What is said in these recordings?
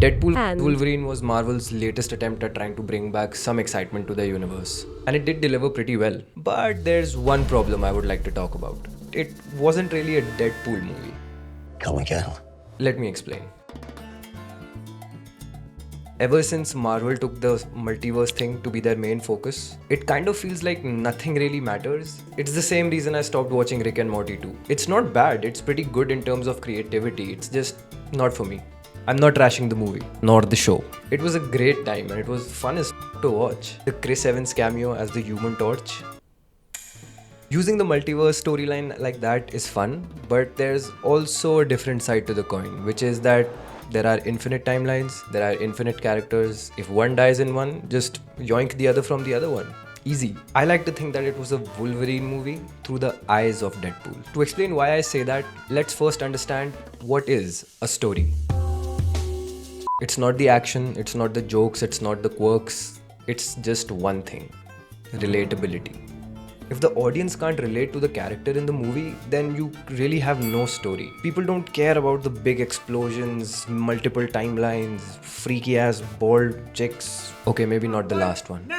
Deadpool And Wolverine was Marvel's latest attempt at trying to bring back some excitement to the universe. And it did deliver pretty well. But there's one problem I would like to talk about. It wasn't really a Deadpool movie. Come again. Let me explain. Ever since Marvel took the multiverse thing to be their main focus, it kind of feels like nothing really matters. It's the same reason I stopped watching Rick and Morty too. It's not bad, it's pretty good in terms of creativity, it's just not for me. I'm not trashing the movie, nor the show. It was a great time and it was fun as to watch. The Chris Evans cameo as the Human Torch. Using the multiverse storyline like that is fun, but there's also a different side to the coin, which is that there are infinite timelines, there are infinite characters. If one dies in one, just yoink the other from the other one. Easy. I like to think that it was a Wolverine movie through the eyes of Deadpool. To explain why I say that, let's first understand what is a story. It's not the action, it's not the jokes, it's not the quirks, it's just one thing: relatability. If the audience can't relate to the character in the movie, then you really have no story. People don't care about the big explosions, multiple timelines, freaky ass bald chicks. Okay, maybe not the last one.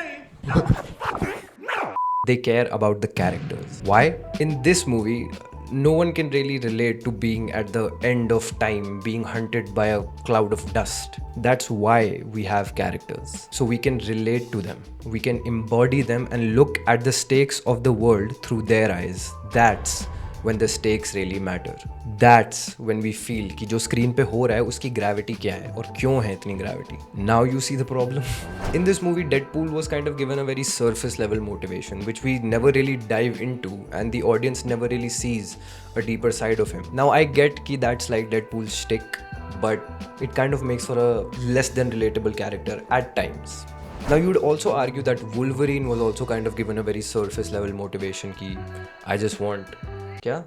They care about the characters. Why? In this movie, no one can really relate to being at the end of time, being hunted by a cloud of dust. That's why we have characters. So we can relate to them. We can embody them and look at the stakes of the world through their eyes. That's when the stakes really matter. That's when we feel कि जो screen पे हो रहा है उसकी gravity क्या है और क्यों है इतनी gravity. Now you see the problem. In this movie, Deadpool was kind of given a very surface level motivation, which we never really dive into, and the audience never really sees a deeper side of him. Now I get कि that's like Deadpool's shtick, but it kind of makes for a less than relatable character at times. Now you would also argue that Wolverine was also kind of given a very surface level motivation कि I just want क्या?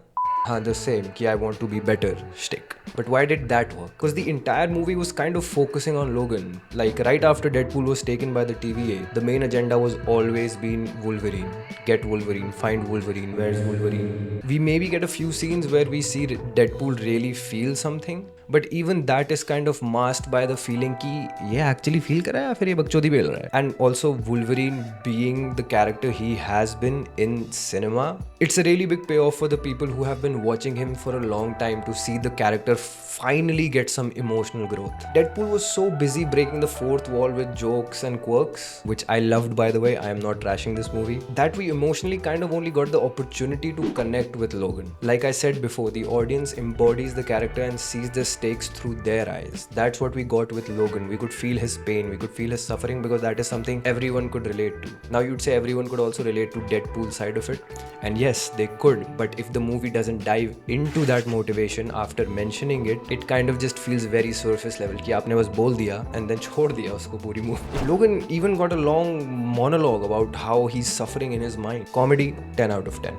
हाँ, the same कि I want to be better shtick. But why did that work? Because the entire movie was kind of focusing on Logan. Like right after Deadpool was taken by the TVA, the main agenda was always been Wolverine. Get Wolverine, find Wolverine, where's Wolverine? We maybe get a few scenes where we see Deadpool really feel something, but even that is kind of masked by the feeling कि ये actually feel कर रहा है या फिर ये बकचोदी bell रहा है. And also Wolverine being the character he has been in cinema, it's a really big payoff for the people who have been watching him for a long time to see the character finally get some emotional growth. Deadpool was so busy breaking the fourth wall with jokes and quirks, which I loved by the way, I am not trashing this movie, that we emotionally kind of only got the opportunity to connect with Logan. Like I said before, the audience embodies the character and sees the stakes through their eyes. That's what we got with Logan. We could feel his pain, we could feel his suffering, because that is something everyone could relate to. Now you'd say everyone could also relate to Deadpool's side of it, and yes, they could, but if the movie doesn't dive into that motivation after mentioning it, it kind of just feels very surface level कि आपने बस बोल दिया and then छोड़ दिया उसको पूरी movie. Logan even got a long monologue about how he's suffering in his mind. Comedy, 10 out of 10.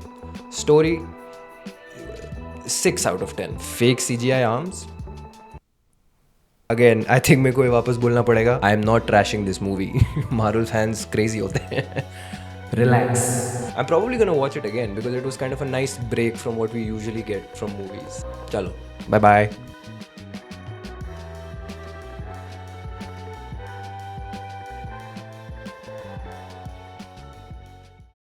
Story, 6 out of 10. Fake CGI arms. Again, I think मेरे को ये वापस बोलना पड़ेगा. I am not trashing this movie. Marvel fans crazy होते हैं. Relax. I'm probably gonna watch it again because it was kind of a nice break from what we usually get from movies. Chalo, bye bye.